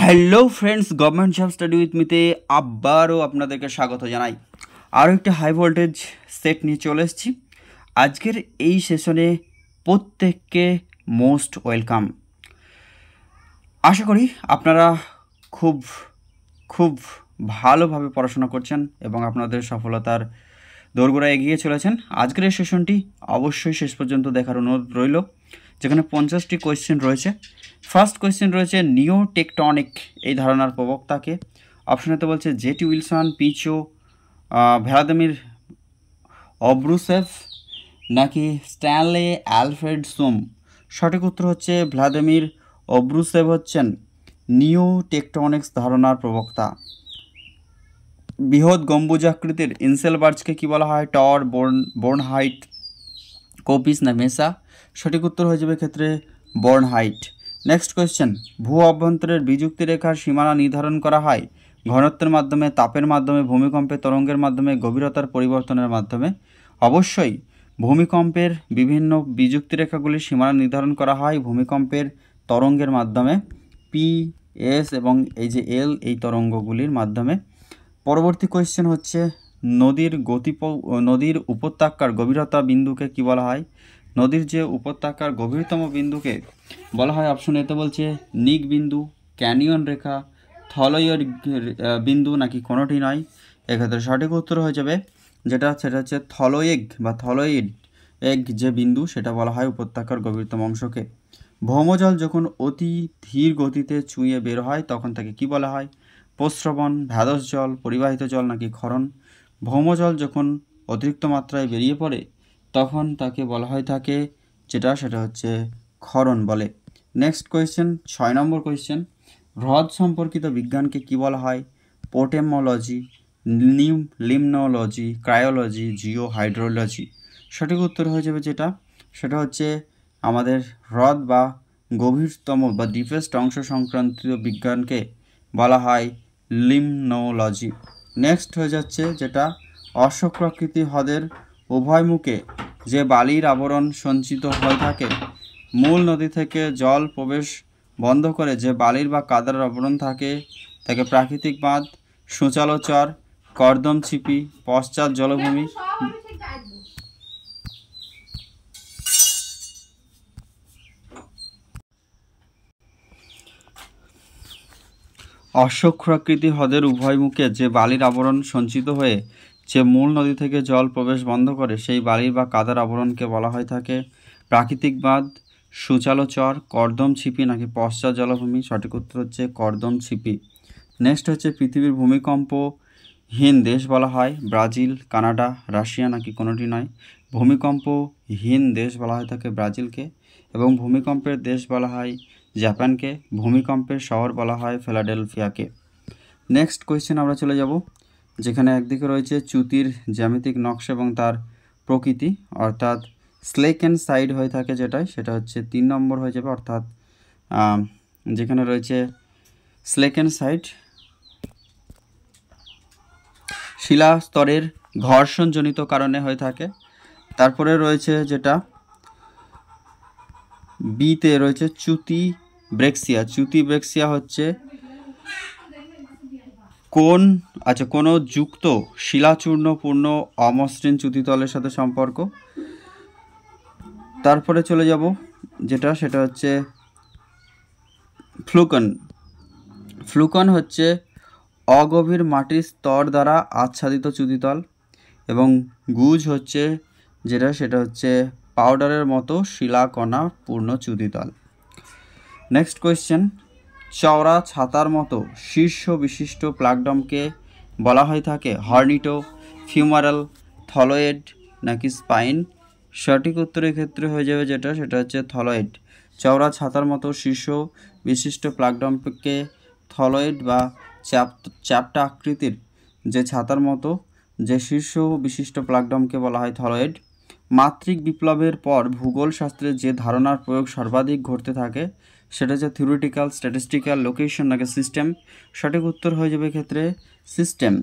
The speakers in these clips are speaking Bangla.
Hello friends, government job study with মিতে আবারও আপনাদেরকে স্বাগত জানাই। আরও একটি হাই ভোল্টেজ সেট নিয়ে চলে এসেছি। আজকের এই সেশনে প্রত্যেককে মোস্ট ওয়েলকাম। আশা করি আপনারা খুব খুব ভালোভাবে পড়াশোনা করছেন এবং আপনাদের সফলতার দোরগোড়ায় এগিয়ে চলেছেন। আজকের এই সেশনটি অবশ্যই শেষ পর্যন্ত দেখার অনুরোধ রইল, যেখানে 50টি কোয়েশ্চেন রয়েছে। ফার্স্ট কোয়েশ্চেন রয়েছে নিও টেকটনিক এই ধারণার প্রবক্তাকে। অপশনেতে বলছে জেটি উইলসন, পিচো, ভ্লাদিমির অব্রুসেভ নাকি স্ট্যানলে অ্যালফ্রেড সোম। সঠিক উত্তর হচ্ছে ভ্লাদিমির অব্রুসেভ হচ্ছেন নিও টেকটনিক্স ধারণার প্রবক্তা। বৃহৎ গম্বুজাকৃতির ইনসেলবার্জকে কী বলা হয়? টর, বোর্নহাইট, কোপিস না মেসা। সঠিক উত্তর হয়ে যাবে ক্ষেত্রে বোর্নহাইট। নেক্সট কোয়েশ্চেন, ভূ অভ্যন্তরের বিযুক্তি রেখার সীমানা নির্ধারণ করা হয় ঘনত্বের মাধ্যমে, তাপের মাধ্যমে, ভূমিকম্পের তরঙ্গের মাধ্যমে, গভীরতার পরিবর্তনের মাধ্যমে। অবশ্যই ভূমিকম্পের বিভিন্ন বিযুক্তি রেখাগুলির সীমানা নির্ধারণ করা হয় ভূমিকম্পের তরঙ্গের মাধ্যমে, পি, এস এবং এই যে এল, এই তরঙ্গগুলির মাধ্যমে। পরবর্তী কোয়েশ্চেন হচ্ছে নদীর উপত্যকার গভীরতা বিন্দুকে কি বলা হয়? নদীর যে উপত্যকার গভীরতম বিন্দুকে বলা হয়, অপশন এতে বলছে নিক বিন্দু, ক্যানিয়ন রেখা, থলয়েড বিন্দু নাকি কোনোটি নয়। এক্ষেত্রে সঠিক উত্তর হয়ে যাবে সেটা হচ্ছে থলয়েড যে বিন্দু, সেটা বলা হয় উপত্যকার গভীরতম অংশকে। ভৌমজল যখন অতি ধীর গতিতে চুঁয়ে বের হয় তখন তাকে কি বলা হয়? প্রস্রবণ, ভ্যাদস জল, পরিবাহিত জল নাকি ক্ষরণ। ভৌমজল যখন অতিরিক্ত মাত্রায় বেরিয়ে পড়ে তখন তাকে বলা হয় থাকে সেটা হচ্ছে ক্ষরণ বলে। নেক্সট কোয়েশ্চেন, 6 নম্বর কোয়েশ্চেন, হ্রদ সম্পর্কিত বিজ্ঞানকে কি বলা হয়? পোটেমোলজি, লিমনোলজি, ক্রায়োলজি, জিও হাইড্রোলজি। সঠিক উত্তর হয়ে যাবে সেটা হচ্ছে আমাদের হ্রদ বা গভীরতম বা ডিপেস্ট অংশ সংক্রান্ত বিজ্ঞানকে বলা হয় লিমনোলজি। নেক্সট হয়ে যাচ্ছে যেটা অশ্বক্রাকৃতি হ্রদের উভয় মুখে যে বালির আবরণ সঞ্চিত হয়ে থাকে, মূল নদী থেকে জল প্রবেশ বন্ধ করে যে বালির বা কাদার আবরণ থাকে তাকে প্রাকৃতিক বাঁধ, সূচালো চর, কর্দম ছিপি, পশ্চাৎ জলভূমি। অশ্বক্ষাকৃতি হ্রদের উভয় মুখে যে বালির আবরণ সঞ্চিত হয়ে যে মূল নদী থেকে জল প্রবেশ বন্ধ করে সেই বালির বা কাদার আবরণকে বলা হয়ে থাকে প্রাকৃতিক বাঁধ, সূচালো চর, কর্দম ছিপি নাকি পশ্চাৎ জলভূমি। সঠিক উত্তর হচ্ছে কর্দম ছিপি। নেক্সট হচ্ছে পৃথিবীর ভূমিকম্পহীন দেশ বলা হয় ব্রাজিল, কানাডা, রাশিয়া নাকি কোনোটি নয়। ভূমিকম্পহীন দেশ বলা হয়ে থাকে ব্রাজিলকে এবং ভূমিকম্পের দেশ বলা হয় জাপানকে। ভূমিকম্পের শহর বলা হয় ফিলাডেলফিয়াকে। নেক্সট কোয়েশ্চেন আমরা চলে যাব, যেখানে একদিকে রয়েছে চ্যুতির জ্যামিতিক নকশা এবং তার প্রকৃতি, অর্থাৎ স্লেক অ্যান্ড সাইড হয়ে থাকে সেটা হচ্ছে 3 নম্বর হয়ে যাবে, অর্থাৎ যেখানে রয়েছে স্লেক অ্যান্ড সাইড শিলা স্তরের ঘর্ষণজনিত কারণে হয়ে থাকে। তারপরে রয়েছে যেটা বিতে রয়েছে চ্যুতি ব্রেক্সিয়া হচ্ছে কোনো যুক্ত শিলাচূর্ণপূর্ণ অমসৃণ চ্যুতিতলের সাথে সম্পর্ক। তারপরে চলে যাব সেটা হচ্ছে ফ্লুকন হচ্ছে অগভীর মাটির স্তর দ্বারা আচ্ছাদিত চ্যুতিতল এবং গুজ হচ্ছে সেটা হচ্ছে পাউডারের মতো শিলাকণা পূর্ণ চ্যুতিতল। নেক্সট কোয়েশ্চেন, চওড়া ছাতার মতো শীর্ষ বিশিষ্ট প্লাগডমকে বলা হয়ে থাকে হর্নিটো, ফিউমারাল, থলয়েড নাকি স্পাইন। সঠিক উত্তরের ক্ষেত্রে হয়ে যাবে সেটা হচ্ছে থলয়েড। চওড়া ছাতার মতো শীর্ষ বিশিষ্ট প্লাগডমকে থলয়েড বা চ্যাপ্টা আকৃতির যে ছাতার মতো যে শীর্ষ বিশিষ্ট প্লাগডমকে বলা হয় থলয়েড। মাত্রিক বিপ্লবের পর ভূগোল শাস্ত্রে যে ধারণার প্রয়োগ সর্বাধিক ঘটতে থাকে সেটা হচ্ছে থিওরিটিক্যাল, স্ট্যাটিস্টিক্যাল, লোকেশন নাকি সিস্টেম। সঠিক উত্তর হয়ে যাবে ক্ষেত্রে সিস্টেম।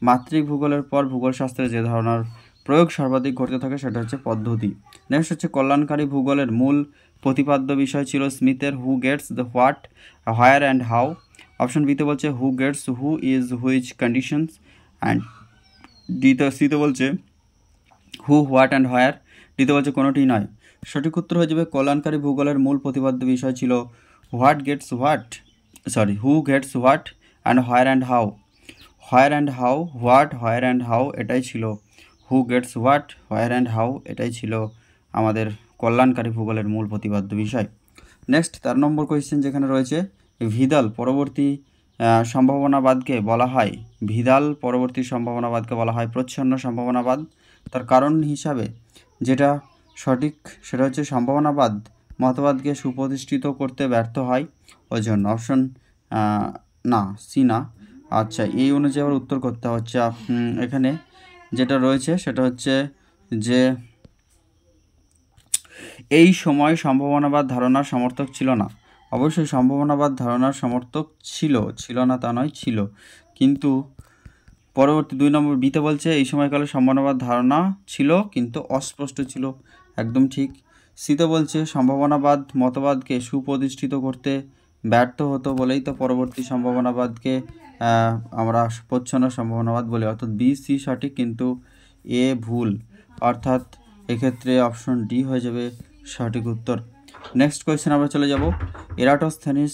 মাত্রিক ভূগোলের পর ভূগোল শাস্ত্রে যে ধারণার প্রয়োগ সর্বাধিক ঘটতে থাকে সেটা হচ্ছে পদ্ধতি। নেক্সট হচ্ছে কল্যাণকারী ভূগোলের মূল প্রতিপাদ্য বিষয় ছিল স্মিথের who gets the what, where and how. Option বিতে বলছে who gets who is which conditions, and সিতে বলছে হু হোয়াট অ্যান্ড হোয়ার, ডিতে বলছে কোনোটি নয়। সঠিক উত্তর হয়ে যাবে কল্যাণকারী ভূগোলের মূল প্রতিপাদ্য বিষয় ছিল হু Gates what and where and how. Where and how, where and how এটাই ছিল হু Gates what, where and how এটাই ছিল আমাদের কল্যাণকারী ভূগোলের মূল প্রতিপাদ্য বিষয়। নেক্সট 13 নম্বর কোয়েশ্চেন যেখানে রয়েছে ভিদাল পরবর্তী সম্ভাবনাবাদকে বলা হয় প্রচ্ছন্ন সম্ভাবনাবাদ। তার কারণ হিসাবে যেটা সঠিক সেটা হচ্ছে সম্ভাবনাবাদ মতবাদকে সুপ্রতিষ্ঠিত করতে ব্যর্থ হয় ওই জন্য। অপশন না, সি না। আচ্ছা, এই অনুযায়ী আবার উত্তর করতে হচ্ছে। এখানে যেটা রয়েছে সেটা হচ্ছে যে এই সময় সম্ভাবনাবাদ ধারণার সমর্থক ছিল না। অবশ্যই সম্ভাবনাবাদ ধারণার সমর্থক ছিল না তা নয়, ছিল, কিন্তু পরবর্তী 2 নম্বর বিতে বলছে এই সময়কালে সম্ভাবনাবাদ ধারণা ছিল কিন্তু অস্পষ্ট ছিল, একদম ঠিক। সিতে বলছে সম্ভাবনাবাদ মতবাদকে সুপ্রতিষ্ঠিত করতে ব্যর্থ হতো বলেই তো পরবর্তী সম্ভাবনাবাদকে আমরা প্রচ্ছন্ন সম্ভাবনাবাদ বলি, অর্থাৎ বি সি সঠিক কিন্তু এ ভুল, অর্থাৎ এক্ষেত্রে অপশন ডি হয়ে যাবে সঠিক উত্তর। নেক্সট কোয়েশ্চেন আমরা চলে যাব এরাটোস্থেনিস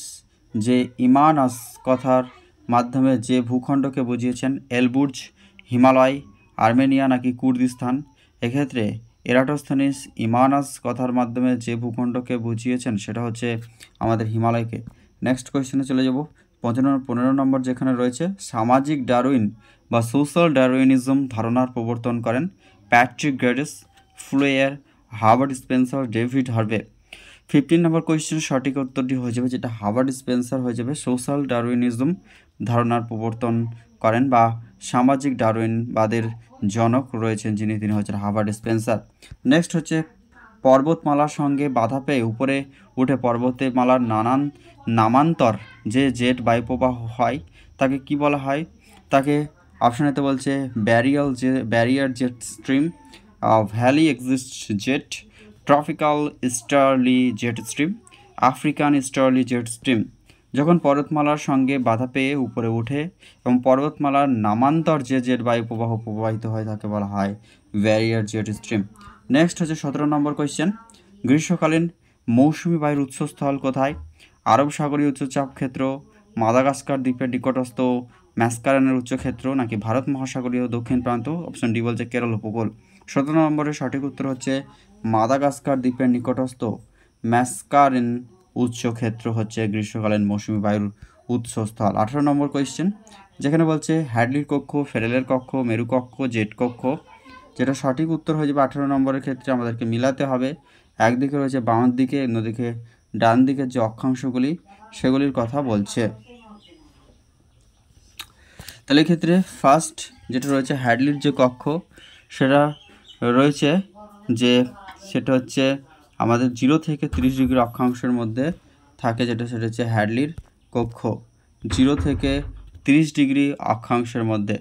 যে ইমানাস কথার মাধ্যমে যে ভূখণ্ডকে বুঝিয়েছেন এলবুর্জ, হিমালয়, আর্মেনিয়া নাকি কুর্দিস্তান। এক্ষেত্রে এরাটোস্থেনিস ইমানাস কথার মাধ্যমে যে ভূখণ্ডকে বুঝিয়েছেন সেটা হচ্ছে আমাদের হিমালয়কে। নেক্সট কোয়েশ্চেনে চলে যাব 15 নম্বর যেখানে রয়েছে সামাজিক ডারউইন বা সোশ্যাল ডারউইনিজম ধারণার প্রবর্তন করেন প্যাট্রিক গ্রেডিস, ফ্লুয়ের, Herbert Spencer, David Harvey. 15 number question সঠিক উত্তরটি হয়ে যাবে যেটা হার্বার্ট স্পেন্সার হয়ে যাবে। সোশ্যাল ডারউইনিজম ধারণার প্রবর্তন করেন বা সামাজিক ডারউইনবাদের জনক রয়েছেন তিনি হচ্ছেন হার্বার্ট স্পেন্সার। নেক্সট হচ্ছে পর্বতমালার সঙ্গে বাধা পেয়ে উপরে উঠে পর্বতমালার নানান নামান্তর যে জেট বায়ুপ্রবাহ হয় তাকে কি বলা হয়? তাকে অপশনেতে বলছে barrier jet stream, valley exist jet, tropical easterly jet stream, African easterly jet stream. যখন পর্বতমালার সঙ্গে বাধা পেয়ে উপরে ওঠে এবং পর্বতমালার নামান্তর যে জেট বায়ু প্রবাহ প্রবাহিত হয় তাকে বলা হয় ব্যারিয়ার জেট স্ট্রিম। নেক্সট হচ্ছে 17 নম্বর কোয়েশ্চেন গ্রীষ্মকালীন মৌসুমি বায়ুর উৎসস্থল কোথায়? আরব সাগরীয় উচ্চচাপ ক্ষেত্র, মাদাগাস্কার দ্বীপের নিকটস্থ ম্যাসকারেনের উচ্চক্ষেত্র নাকি ভারত মহাসাগরীয় দক্ষিণ প্রান্ত। অপশন ডি বলছে কেরল উপকূল। 17 নম্বরের সঠিক উত্তর হচ্ছে মাদাগাস্কার দ্বীপের নিকটস্থ ম্যাসকারেন উচ্চক্ষেত্র হচ্ছে গ্রীষ্মকালীন মৌসুমি বায়ুর উৎসস্থল। 18 নম্বর কোয়েশ্চেন যেখানে বলছে হ্যাডলির কক্ষ, ফেরেলের কক্ষ, মেরু কক্ষ, জেট কক্ষ। যেটা সঠিক উত্তর হয়ে যাবে 18 নম্বরের ক্ষেত্রে আমাদেরকে মিলাতে হবে। একদিকে রয়েছে বাম দিকে, অন্যদিকে ডান দিকের যে অক্ষাংশগুলি সেগুলির কথা বলছে। তাহলে এক্ষেত্রে ফার্স্ট যেটা রয়েছে হ্যাডলির যে কক্ষ সেটা রয়েছে যে সেটা হচ্ছে আমাদের 0 থেকে 30 ডিগ্রি অক্ষাংশের মধ্যে থাকে, সেটা হচ্ছে হ্যাডলির কক্ষ 0 থেকে 30 ডিগ্রি অক্ষাংশের মধ্যে।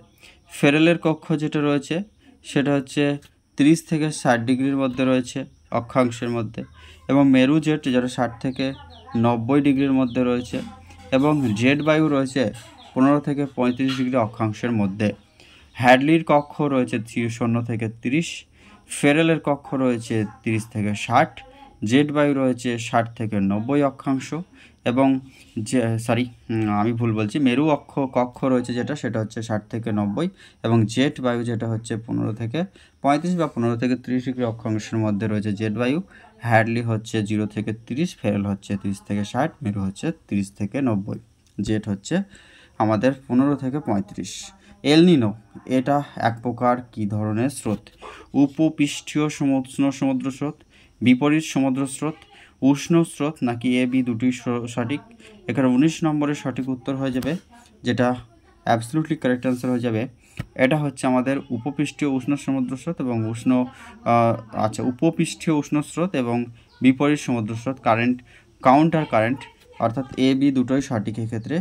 ফেরেলের কক্ষ যেটা রয়েছে সেটা হচ্ছে 30 থেকে 60 ডিগ্রির মধ্যে রয়েছে অক্ষাংশের মধ্যে, এবং মেরু জেট যেটা 60 থেকে 90 ডিগ্রির মধ্যে রয়েছে, এবং জেট বায়ু রয়েছে 15 থেকে 35 ডিগ্রি অক্ষাংশের মধ্যে। হ্যাডলির কক্ষ রয়েছে 0 থেকে 30, ফেরেলের কক্ষ রয়েছে 30 থেকে 60, জেট বায়ু রয়েছে 60 থেকে 90 অক্ষাংশ, এবং আমি ভুল বলছি, মেরু কক্ষ রয়েছে সেটা হচ্ছে 60 থেকে 90, এবং জেট বায়ু যেটা হচ্ছে 15 থেকে 35 বা 15 থেকে 30 ডিগ্রি অক্ষাংশের মধ্যে রয়েছে জেট বায়ু। হ্যাডলি হচ্ছে 0 থেকে 30, ফেরেল হচ্ছে 30 থেকে 60, মেরু হচ্ছে 30 থেকে 90, জেট হচ্ছে আমাদের 15 থেকে 35। এল নিনো এটা এক প্রকার কী ধরনের স্রোত? উপপৃষ্ঠীয় সমুদ্র স্রোত, বিপরীত সমুদ্র স্রোত, উষ্ণ স্রোত নাকি এ বি দুটোই সঠিক। এখানে 19 নম্বরের সঠিক উত্তর হয়ে যাবে যেটা অ্যাবসলিউটলি কারেক্ট অ্যান্সার হয়ে যাবে। এটা হচ্ছে আমাদের উপপৃষ্ঠীয় উষ্ণ সমুদ্র স্রোত এবং উপপৃষ্ঠীয় উষ্ণ স্রোত এবং বিপরীত সমুদ্র স্রোত কাউন্টার কারেন্ট, অর্থাৎ এ বি দুটোই সঠিক এক্ষেত্রে।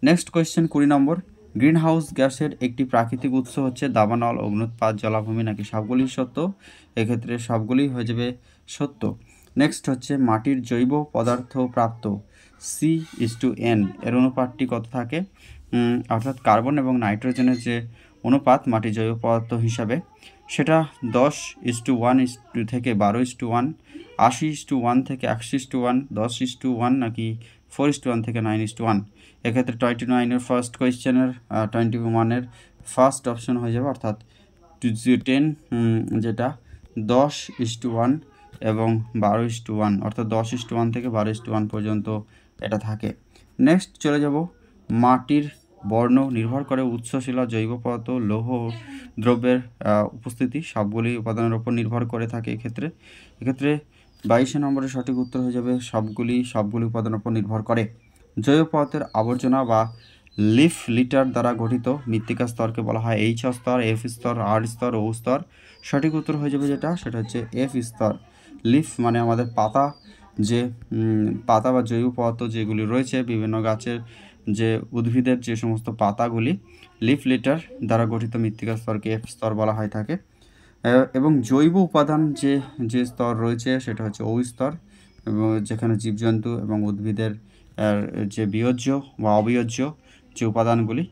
নেক্সট কোয়েশ্চেন 20 নম্বর গ্রিন হাউস গ্যাসের একটি প্রাকৃতিক উৎস হচ্ছে দাবানল, অগ্নুৎপাত, জলাভূমি নাকি সবগুলি সত্য। এক্ষেত্রে সবগুলি হয়ে যাবে সত্য। নেক্সট হচ্ছে মাটির জৈব পদার্থ প্রাপ্ত C/N এর অনুপাতটি কত থাকে, অর্থাৎ কার্বন এবং নাইট্রোজেনের যে অনুপাত মাটির জৈব পদার্থ হিসাবে সেটা 10:1 থেকে 12:1, 80:1 থেকে 100:1, 10:1 নাকি 4:1 থেকে 9:1। এক্ষেত্রে 29-এর ফার্স্ট কোয়েশ্চেনের 21-এর ফার্স্ট অপশন হয়ে যাবে, অর্থাৎ 10 যেটা 10:1 এবং 12:1, অর্থাৎ 10:1 থেকে 12:1 পর্যন্ত এটা থাকে। নেক্সট চলে যাব, মাটির বর্ণ নির্ভর করে উৎসশিলা জৈব পদার্থ লৌহ দ্রব্যের উপস্থিতি সবগুলি উপাদানের উপর নির্ভর করে থাকে। এক্ষেত্রে 22 নম্বরের সঠিক উত্তর হয়ে যাবে সবগুলি উপাদানের উপর নির্ভর করে। জৈব পদার্থের আবর্জনা বা লিফ লিটার দ্বারা গঠিত মৃত্তিকা স্তরকে বলা হয় H স্তর, F স্তর, R স্তর, O স্তর। সঠিক উত্তর হয়ে যাবে যেটা, সেটা হচ্ছে F স্তর। লিফ মানে আমাদের পাতা, যে পাতা বা জৈব পদার্থ যেগুলি রয়েছে বিভিন্ন গাছের যে উদ্ভিদের যে সমস্ত পাতাগুলি লিফ লিটার দ্বারা গঠিত মৃত্তিকা স্তরকে F স্তর বলা হয় থাকে। এবং জৈব উপাদান যে স্তর রয়েছে সেটা হচ্ছে O স্তর, এবং যেখানে জীবজন্তু এবং উদ্ভিদের যে বিয়োজ্য বা অবিয়োজ্য যে উপাদানগুলি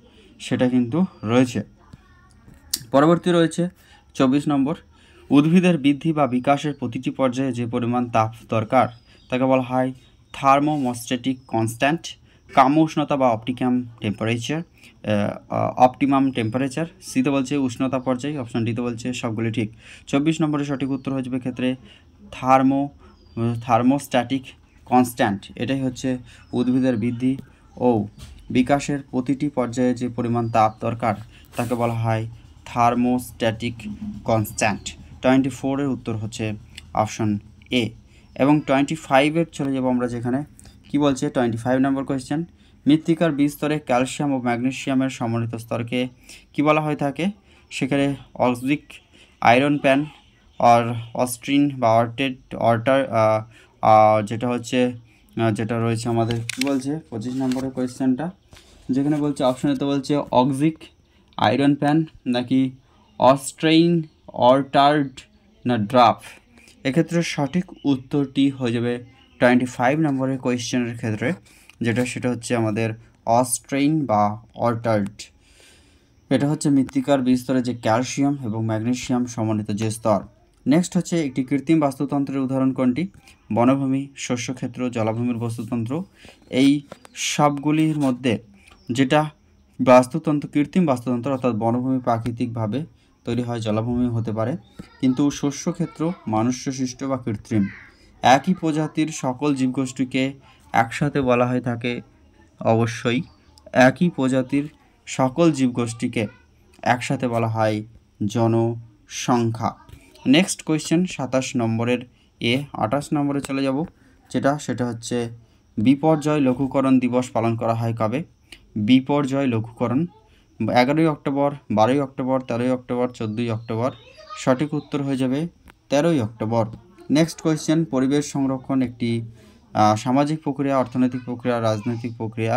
সেটা কিন্তু রয়েছে। পরবর্তী রয়েছে 24 নম্বর, উদ্ভিদের বৃদ্ধি বা বিকাশের প্রতিটি পর্যায়ে যে পরিমাণ তাপ দরকার তাকে বলা হয় থার্মোস্ট্যাটিক কনস্ট্যান্ট। কাম্য উষ্ণতা বা অপটিমাম টেম্পারেচার। সিতে বলছে উষ্ণতা পর্যায়, অপশন ডিতে বলছে সবগুলি ঠিক। 24 নম্বরের সঠিক উত্তর হয়ে যাবে ক্ষেত্রে থার্মোস্ট্যাটিক কনস্ট্যান্ট। এটাই হচ্ছে উদ্ভিদের বৃদ্ধি ও বিকাশের প্রতিটি পর্যায়ে যে পরিমাণ তাপ দরকার তাকে বলা হয় থার্মোস্ট্যাটিক কনস্ট্যান্ট। 24-এর উত্তর হচ্ছে অপশন এ। এবং 25-এর চলে যাব আমরা, যেখানে কি বলছে 25 নম্বর কোয়েশ্চেন, মৃত্তিকার বিস্তরে ক্যালসিয়াম ও ম্যাগনেসিয়ামের সমন্বিত স্তরকে কি বলা হয়ে থাকে? সেখানে অক্সিক আয়রন প্যান আর অস্ট্রিন বা যেটা রয়েছে আমাদের কি বলছে 25 নম্বরের কোয়েশ্চেনটা, যেখানে বলছে অপশনেতে বলছে অক্সিক আয়রন প্যান নাকি অস্ট্রেইন অর্টার্ড না ড্রাফ। এক্ষেত্রে সঠিক উত্তরটি হয়ে যাবে 25 নম্বরের কোয়েশ্চেনের ক্ষেত্রে, সেটা হচ্ছে আমাদের অস্ট্রেইন বা অর্টার্ড। এটা হচ্ছে মৃত্তিকার বিস্তরে যে ক্যালসিয়াম এবং ম্যাগনেসিয়াম সমন্বিত যে স্তর। নেক্সট হচ্ছে একটি কৃত্রিম বাস্তুতন্ত্রের উদাহরণ কোনটি? বনভূমি, শস্যক্ষেত্র, জলাভূমির বাস্তুতন্ত্র। এই সবগুলির মধ্যে যেটা বাস্তুতন্ত্র কৃত্রিম বাস্তুতন্ত্র, অর্থাৎ বনভূমি প্রাকৃতিকভাবে তৈরি হয়, জলাভূমি হতে পারে, কিন্তু শস্যক্ষেত্র মানুষ্যসৃষ্ট বা কৃত্রিম। একই প্রজাতির সকল জীবগোষ্ঠীকে একসাথে বলা হয়ে থাকে, অবশ্যই একই প্রজাতির সকল জীবগোষ্ঠীকে একসাথে বলা হয় জনসংখ্যা। নেক্সট কোয়েশ্চেন 27 নম্বরের 28 নম্বরে চলে যাব, সেটা হচ্ছে বিপর্যয় লঘূকরণ দিবস পালন করা হয় কবে? বিপর্যয় লঘূকরণ 11ই অক্টোবর, 12ই অক্টোবর, 13ই অক্টোবর, 14ই অক্টোবর। সঠিক উত্তর হয়ে যাবে 13ই অক্টোবর। নেক্সট কোয়েশ্চেন, পরিবেশ সংরক্ষণ একটি সামাজিক প্রক্রিয়া, অর্থনৈতিক প্রক্রিয়া, রাজনৈতিক প্রক্রিয়া।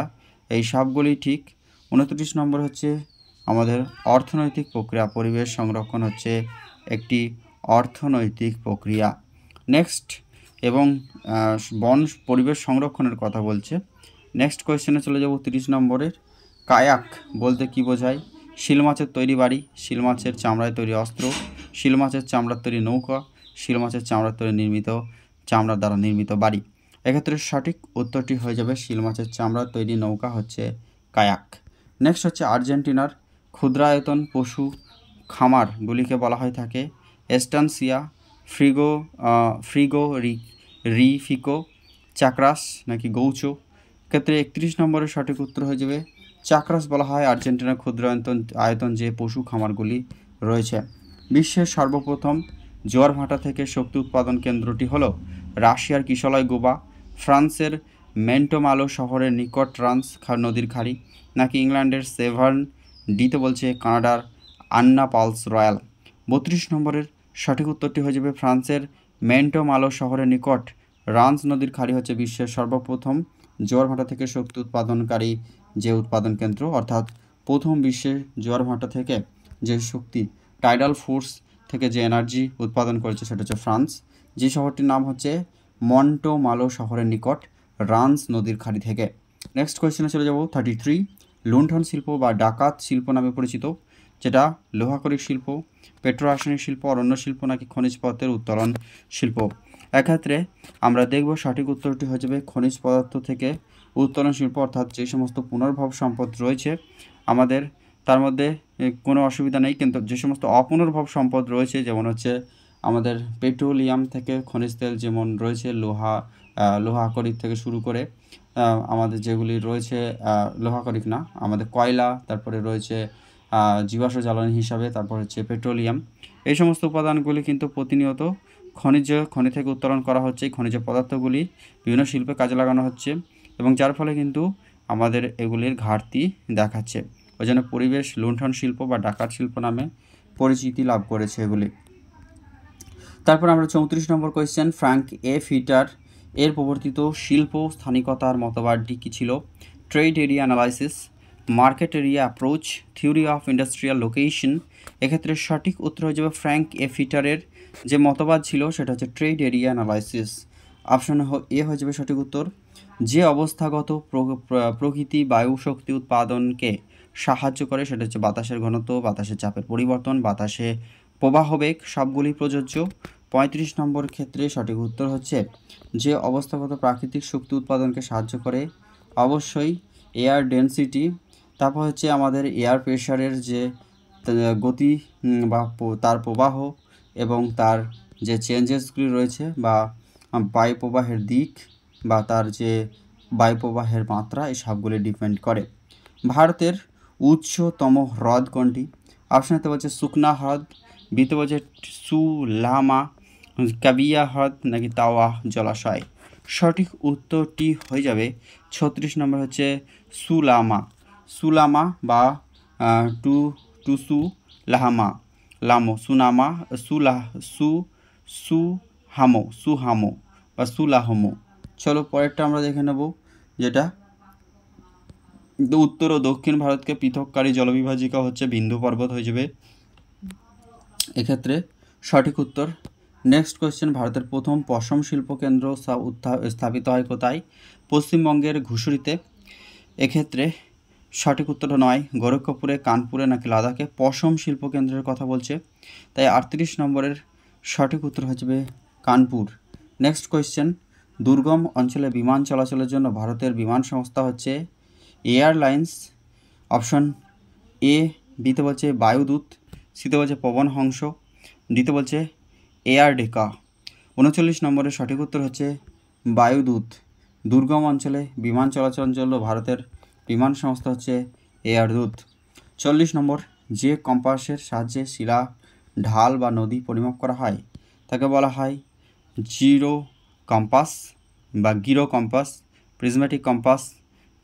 এই সবগুলি ঠিক। 29 নম্বর হচ্ছে আমাদের অর্থনৈতিক প্রক্রিয়া। পরিবেশ সংরক্ষণ হচ্ছে একটি অর্থনৈতিক প্রক্রিয়া। নেক্সট, এবং পরিবেশ সংরক্ষণের কথা বলছে। নেক্সট কোয়েশ্চেনে চলে যাব 30 নম্বরের, কায়াক বলতে কি বোঝায়? শিল মাছের তৈরি বাড়ি, শিল মাছের চামড়ায় তৈরি অস্ত্র, শিল মাছের চামড়ার তৈরি নৌকা, শিল মাছের চামড়ার দ্বারা নির্মিত বাড়ি। এক্ষেত্রে সঠিক উত্তরটি হয়ে যাবে শিল মাছের চামড়ার তৈরি নৌকা হচ্ছে কায়াক। নেক্সট হচ্ছে আর্জেন্টিনার ক্ষুদ্রায়তন পশু খামারগুলিকে বলা হয়ে থাকে এস্টানসিয়া, ফ্রিগোরিফিকো, চাক্রাস নাকি গৌচো। ক্ষেত্রে 31 নম্বরের সঠিক উত্তর হয়ে যাবে চাক্রাস বলা হয় আর্জেন্টিনার ক্ষুদ্রায়তন যে পশু খামারগুলি রয়েছে। বিশ্বের সর্বপ্রথম জোয়ার ভাটা থেকে শক্তি উৎপাদন কেন্দ্রটি হলো রাশিয়ার কিশলয় গোবা, ফ্রান্সের মেন্টোমালো শহরের নিকট রান্স নদীর খাড়ি, নাকি ইংল্যান্ডের সেভার্ন, ডিতে বলছে কানাডার আন্না পালস রয়্যাল। 32 নম্বরের সঠিক উত্তরটি হয়ে যাবে ফ্রান্সের মেন্টোমালো শহরের নিকট রান্স নদীর খাড়ি হচ্ছে বিশ্বের সর্বপ্রথম জোয়ার ভাটা থেকে শক্তি উৎপাদনকারী যে উৎপাদন কেন্দ্র, অর্থাৎ প্রথম বিশ্বে জোয়ার ভাটা থেকে যে শক্তি টাইডাল ফোর্স থেকে যে এনার্জি উৎপাদন করেছে সেটা হচ্ছে ফ্রান্স। যে শহরটির নাম হচ্ছে মন্টোমালো শহরের নিকট রানস নদীর খাড়ি থেকে। নেক্সট কোয়েশ্চেনে চলে যাব 33, লুণ্ঠন শিল্প বা ডাকাত শিল্প নামে পরিচিত, যেটা লোহাকরিক শিল্প, পেট্রোরাসায়নিক শিল্প, অরণ্য শিল্প নাকি খনিজ পদার্থের উত্তোলন শিল্প। এক্ষেত্রে আমরা দেখব সঠিক উত্তরটি হয়ে যাবে খনিজ পদার্থ থেকে উত্তোলন শিল্প, অর্থাৎ যে সমস্ত পুনর্ভব সম্পদ রয়েছে আমাদের তার মধ্যে কোনো অসুবিধা নেই, কিন্তু যে সমস্ত অপুনর্ভব সম্পদ রয়েছে যেমন হচ্ছে আমাদের পেট্রোলিয়াম থেকে খনিজ তেল যেমন রয়েছে, লোহা আকরিক থেকে শুরু করে আমাদের যেগুলি রয়েছে লোহা আকরিক না, আমাদের কয়লা, তারপরে রয়েছে জীবাশ্ম জ্বালানি হিসাবে, তারপর হচ্ছে পেট্রোলিয়াম, এই সমস্ত উপাদানগুলি কিন্তু প্রতিনিয়ত খনি থেকে উত্তোলন করা হচ্ছে। এই খনিজ পদার্থগুলি বিভিন্ন শিল্পে কাজে লাগানো হচ্ছে এবং যার ফলে কিন্তু আমাদের এগুলির ঘাটতি দেখাচ্ছে। ওই জন্য পরিবেশ লুণ্ঠন শিল্প বা ডাকাত শিল্প নামে পরিচিতি লাভ করেছে এগুলি। তারপর আমরা 34 নম্বর কোয়েশ্চেন, ফ্র্যাঙ্ক এ ফিটার এর প্রবর্তিত শিল্প স্থানিকতার মতবাদটি কী ছিল? Trade area analysis, market area approach, theory of industrial location. এক্ষেত্রে সঠিক উত্তর হয়ে যাবে ফ্র্যাঙ্ক এ ফিটারের যে মতবাদ ছিল সেটা হচ্ছে trade area analysis. Option A হয়ে যাবে সঠিক উত্তর। যে অবস্থাগত প্রকৃতি বায়ু শক্তি উৎপাদনকে সাহায্য করে সেটা হচ্ছে বাতাসের ঘনত্ব, বাতাসের চাপের পরিবর্তন, বাতাসে প্রবাহবেগ, সবগুলি প্রযোজ্য। 35 নম্বর ক্ষেত্রে সঠিক উত্তর হচ্ছে যে অবস্থাগত প্রাকৃতিক শক্তি উৎপাদনকে সাহায্য করে, অবশ্যই এয়ার ডেনসিটি। তারপর হচ্ছে আমাদের এয়ার প্রেশারের যে গতি বা তার প্রবাহ এবং তার যে চেঞ্জেসগুলি রয়েছে বা বায়ু প্রবাহের দিক বা তার যে বায়ু প্রবাহের মাত্রা, এই সবগুলি ডিপেন্ড করে। ভারতের উচ্চতম হ্রদ কোনটি? অপশানেতে বলছে সুকনা হ্রদ, বিতে বলছে সুলামা, কাবিয়া হ্রদ নাকি তাওয়া জলাশয়। সঠিক উত্তরটি হয়ে যাবে 36 নম্বর হচ্ছে সুলামা বা সুহামো বা সুলাহমো। চলো পরেরটা আমরা দেখে নেব, যেটা উত্তর ও দক্ষিণ ভারতকে পৃথককারী জলবিভাজিকা হচ্ছে বিন্দু পর্বত হয়ে যাবে এক্ষেত্রে সঠিক উত্তর। নেক্সট কোয়েশ্চেন, ভারতের প্রথম পশম শিল্পকেন্দ্র স্থাপিত হয় কোথায়? পশ্চিমবঙ্গের ঘুষুরিতে। এক্ষেত্রে সঠিক উত্তর নয় গোরক্ষপুরে, কানপুরে নাকি লাদাখে। পশম শিল্পকেন্দ্রের কথা বলছে, তাই 38 নম্বরের সঠিক উত্তর হয়ে যাবে কানপুর। নেক্সট কোয়েশ্চেন, দুর্গম অঞ্চলে বিমান চলাচলের জন্য ভারতের বিমান সংস্থা হচ্ছে এয়ারলাইন্স। অপশন এ বিতে বলছে বায়ুদূত, সিতে বলছে পবন হংস, ডিতে বলছে এয়ার ডেকা। 39 নম্বরের সঠিক উত্তর হচ্ছে বায়ুদূত। দুর্গম অঞ্চলে বিমান চলাচলের জন্য ভারতের বিমান সংস্থা হচ্ছে এয়ারদূত। 40 নম্বর, যে কম্পাসের সাহায্যে শিলা ঢাল বা নদী পরিমাপ করা হয় তাকে বলা হয় জিরো কম্পাস বা gyro compass, prismatic compass,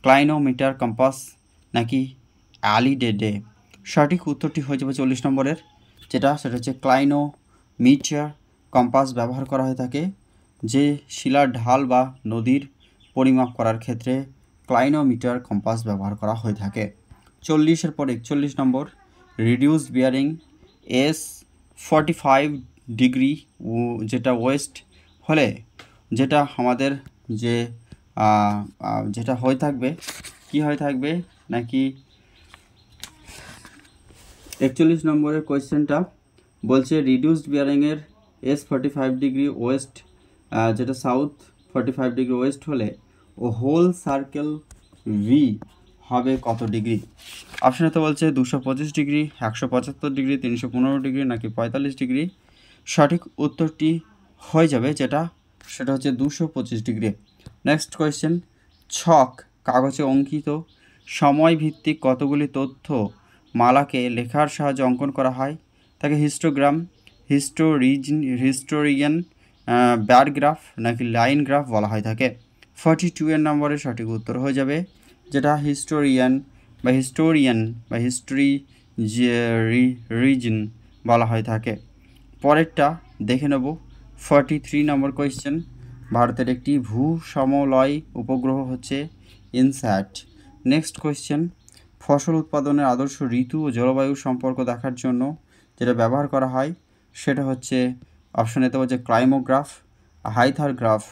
clinometer compass নাকি অ্যালিডেডে। সঠিক উত্তরটি হয়ে যাবে 40 নম্বরের, সেটা হচ্ছে ক্লাইনোমিটার কম্পাস ব্যবহার করা হয়ে থাকে যে শিলার ঢাল বা নদীর পরিমাপ করার ক্ষেত্রে ক্লাইনোমিটার কম্পাস ব্যবহার করা হয়ে থাকে। 40-এর পর 41 নম্বর, রিডিউসড বিয়ারিং S45 ডিগ্রি যেটা ওয়েস্ট হলে যেটা আমাদের যে যেটা হয়ে থাকবে কি হয়ে থাকবে নাকি 41 নম্বরের কোয়েশ্চেনটা বলছে রিডিউসড বিয়ারিংয়ের S45 ডিগ্রি ওয়েস্ট যেটা সাউথ 45 ডিগ্রি ওয়েস্ট হলে ও হোল সার্কেল ভি হবে কত ডিগ্রি? অপশানে তো বলছে 225 ডিগ্রি, 175 ডিগ্রি, 315 ডিগ্রি নাকি 45 ডিগ্রি। সঠিক উত্তরটি হয়ে যাবে সেটা হচ্ছে 225 ডিগ্রি। নেক্সট কোয়েশ্চেন, ছক কাগজে অঙ্কিত সময়ভিত্তিক কতগুলি তথ্য মালাকে লেখার সাহায্যে অঙ্কন করা হয় তাকে হিস্টোগ্রাম, হিস্টোরিয়ান, ব্যারগ্রাফ নাকি লাইন গ্রাফ বলা হয় থাকে। 42 নম্বরে সঠিক উত্তর হয়ে যাবে যেটা হিস্টোরিয়ান বা হিস্ট্রি রিজন বলা হয়ে থাকে। পরেরটা দেখে নেব 43 নম্বর কোয়েশ্চেন, ভারতের একটি ভূ সমলয় উপগ্রহ হচ্ছে ইনস্যাট। নেক্সট কোয়েশ্চেন, ফসল উৎপাদনের আদর্শ ঋতু ও জলবায়ু সম্পর্ক দেখার জন্য যেটা ব্যবহার করা হয় সেটা হচ্ছে অপশন এতে হচ্ছে ক্লাইমোগ্রাফ, হাইথারগ্রাফ,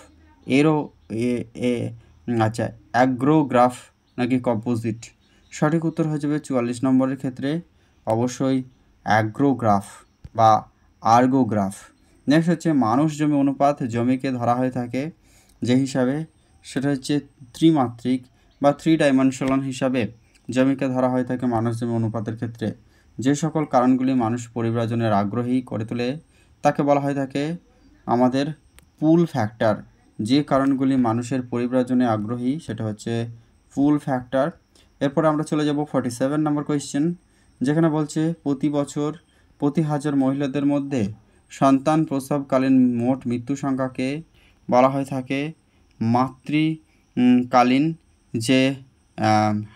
আচ্ছা, অ্যাগ্রোগ্রাফ নাকি কম্পোজিট? সঠিক উত্তর হয়ে যাবে 44 নম্বরের ক্ষেত্রে অবশ্যই অ্যাগ্রোগ্রাফ বা আর্গোগ্রাফ। নেক্সট হচ্ছে মানুষ জমি অনুপাত। জমিকে ধরা হয়ে থাকে যে হিসাবে, সেটা হচ্ছে ত্রিমাত্রিক বা 3 ডাইমেনশনাল হিসাবে জমিকে ধরা হয়ে থাকে মানুষ জমি অনুপাতের ক্ষেত্রে। যে সকল কারণগুলি মানুষ পরিব্রাজনের আগ্রহী করে তোলে তাকে বলা হয়ে থাকে আমাদের পুল ফ্যাক্টর। যে কারণগুলি মানুষের পরিব্রাজনে আগ্রহী সেটা হচ্ছে পুল ফ্যাক্টর। এরপর আমরা চলে যাব 47 নম্বর কোয়েশ্চেন, যেখানে বলছে প্রতি বছর প্রতি হাজার মহিলাদের মধ্যে সন্তান প্রসবকালীন মোট মৃত্যু সংখ্যাকে বলা হয়ে থাকে মাতৃকালীন, যে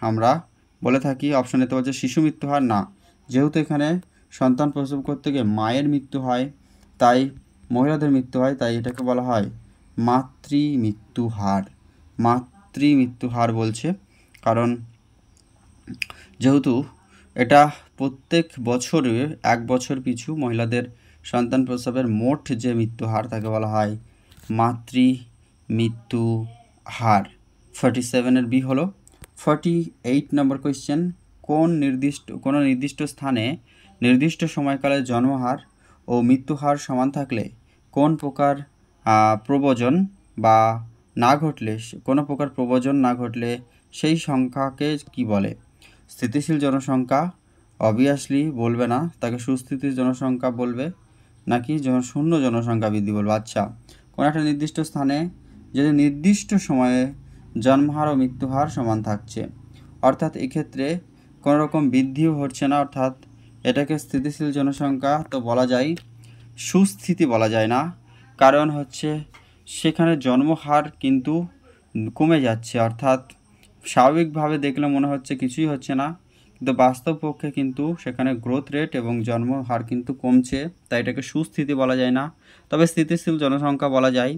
আমরা বলে থাকি অপশন এতে বলছে শিশু মৃত্যু হার। না, যেহেতু এখানে সন্তান প্রসব করতে গিয়ে মায়ের মৃত্যু হয়, তাই মহিলাদের মৃত্যু হয়, তাই এটাকে বলা হয় মাতৃমৃত্যু হার। মাতৃমৃত্যু হার বলছে কারণ যেহেতু এটা প্রত্যেক বছরে 1 বছর পিছু মহিলাদের সন্তান প্রসবের মোট যে মৃত্যু হার তাকে বলা হয় মাতৃমৃত্যু হার। 47 বি হলো। 48 নম্বর কোয়েশ্চেন, কোনো নির্দিষ্ট স্থানে নির্দিষ্ট সময়কালে জন্মহার ও মৃত্যুহার সমান থাকলে কোন প্রকার প্রব্রজন না ঘটলে সেই সংখ্যাকে কি বলে? স্থিতিশীল জনসংখ্যা অবভিয়াসলি বলবে না, তাকে সুস্থিতির জনসংখ্যা বলবে, নাকি শূন্য জনসংখ্যা বৃদ্ধি বলবে। আচ্ছা, কোনো একটা নির্দিষ্ট স্থানে যদি নির্দিষ্ট সময়ে জন্মহার ও মৃত্যুহার সমান থাকছে, অর্থাৎ এক্ষেত্রে কোনো রকম বৃদ্ধিও হচ্ছে না, অর্থাৎ এটাকে স্থিতিশীল জনসংখ্যা তো বলা যায়, সুস্থিতি বলা যায় না। কারণ হচ্ছে সেখানে জন্মহার কিন্তু কমে যাচ্ছে, অর্থাৎ স্বাভাবিকভাবে দেখলে মনে হচ্ছে কিছুই হচ্ছে না, কিন্তু বাস্তব পক্ষে কিন্তু সেখানে গ্রোথ রেট এবং জন্মহার কিন্তু কমছে, তাই এটাকে সুস্থিতি বলা যায় না, তবে স্থিতিশীল জনসংখ্যা বলা যায়।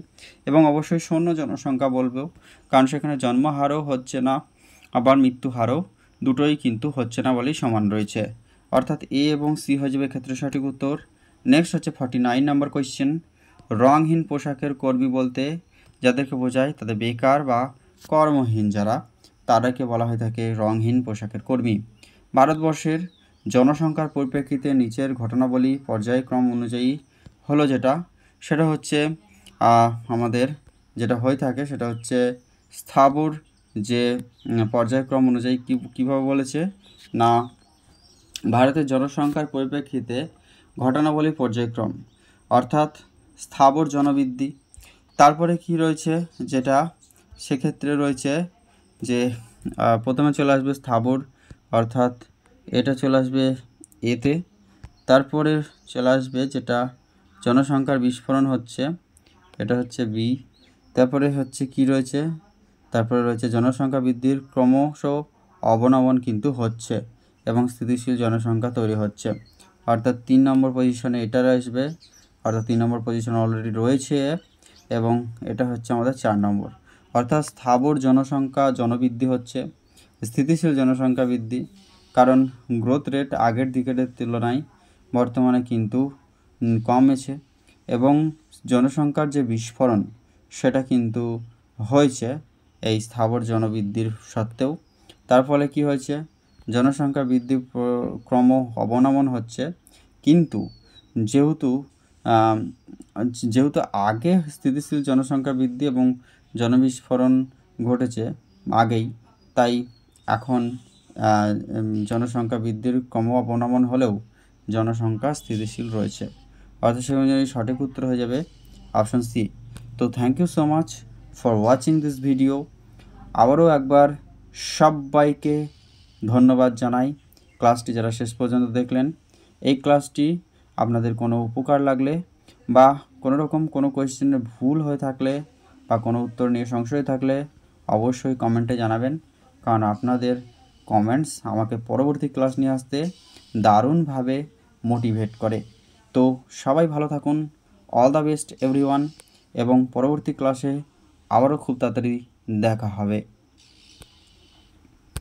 এবং অবশ্যই শূন্য জনসংখ্যা বলবো, কারণ সেখানে জন্মহারও হচ্ছে না, আবার মৃত্যুহারও দুটোই কিন্তু হচ্ছে না বলেই সমান রয়েছে, অর্থাৎ এ এবং সি হয়ে যাবে ক্ষেত্রে সঠিক উত্তর। নেক্সট হচ্ছে 49 নম্বর কোয়েশ্চেন, রঙহীন পোশাকের কর্মী বলতে যাদেরকে বোঝায় তাদের বেকার বা কর্মহীন যারা, তাদেরকে বলা হয়ে থাকে রঙহীন পোশাকের কর্মী। ভারতবর্ষের জনসংখ্যার পরিপ্রেক্ষিতে নিচের ঘটনাবলী পর্যায়ক্রম অনুযায়ী হলো সেটা হচ্ছে আমাদের যেটা হয়ে থাকে সেটা হচ্ছে স্থাবর যে পর্যায়ক্রম অনুযায়ী কীভাবে বলেছে না, ভারতের জনসংখ্যার পরিপ্রেক্ষিতে ঘটনাবলী পর্যায়ক্রম, অর্থাৎ স্থাবর জনবৃদ্ধি। তারপরে কি রয়েছে যেটা সেক্ষেত্রে রয়েছে যে প্রথমে চলে আসবে স্থাবর, অর্থাৎ এটা চলে আসবে এতে, তারপরে চলে আসবে যেটা জনসংখ্যার বিস্ফোরণ হচ্ছে, এটা হচ্ছে বি। তারপরে হচ্ছে কি রয়েছে, তারপরে রয়েছে জনসংখ্যা বৃদ্ধির ক্রমশ অবনমন কিন্তু হচ্ছে এবং স্থিতিশীল জনসংখ্যা তৈরি হচ্ছে, অর্থাৎ 3 নম্বর পজিশনে এটা আসবে, অর্থাৎ 3 নম্বর পজিশনে অলরেডি রয়েছে, এবং এটা হচ্ছে আমাদের 4 নম্বর, অর্থাৎ স্থাবর জনসংখ্যা জনবৃদ্ধি হচ্ছে, স্থিতিশীল জনসংখ্যা বৃদ্ধি, কারণ গ্রোথ রেট আগের দিকের তুলনায় বর্তমানে কিন্তু কমেছে, এবং জনসংখ্যার যে বিস্ফোরণ সেটা কিন্তু হয়েছে এই স্থাবর জনবৃদ্ধির সত্ত্বেও। তার ফলে কি হয়েছে, জনসংখ্যা বৃদ্ধি ক্রম অবনমন হচ্ছে, কিন্তু যেহেতু আগে স্থিতিশীল জনসংখ্যা বৃদ্ধি এবং জনবিস্ফোরণ ঘটেছে আগেই, তাই এখন জনসংখ্যা বৃদ্ধির ক্রম অবনমন হলেও জনসংখ্যা স্থিতিশীল রয়েছে, অর্থাৎ সে অনুযায়ী সঠিক উত্তর হয়ে যাবে অপশন সি। তো thank you so much for watching this video. আবারও একবার সবাইকে ধন্যবাদ জানাই ক্লাসটি যারা শেষ পর্যন্ত দেখলেন। এই ক্লাসটি আপনাদের কোনো উপকার লাগলে বা কোনো রকম কোনো কোয়েশ্চেনের ভুল হয়ে থাকলে বা কোনো উত্তর নিয়ে সংশয় থাকলে অবশ্যই কমেন্টে জানাবেন, কারণ আপনাদের কমেন্টস আমাকে পরবর্তী ক্লাস নিয়ে আসতে দারুণভাবে মোটিভেট করে। তো সবাই ভালো থাকুন, অল দ্য বেস্ট এভরিওয়ান, এবং পরবর্তী ক্লাসে আবারও খুব তাড়াতাড়ি দেখা হবে।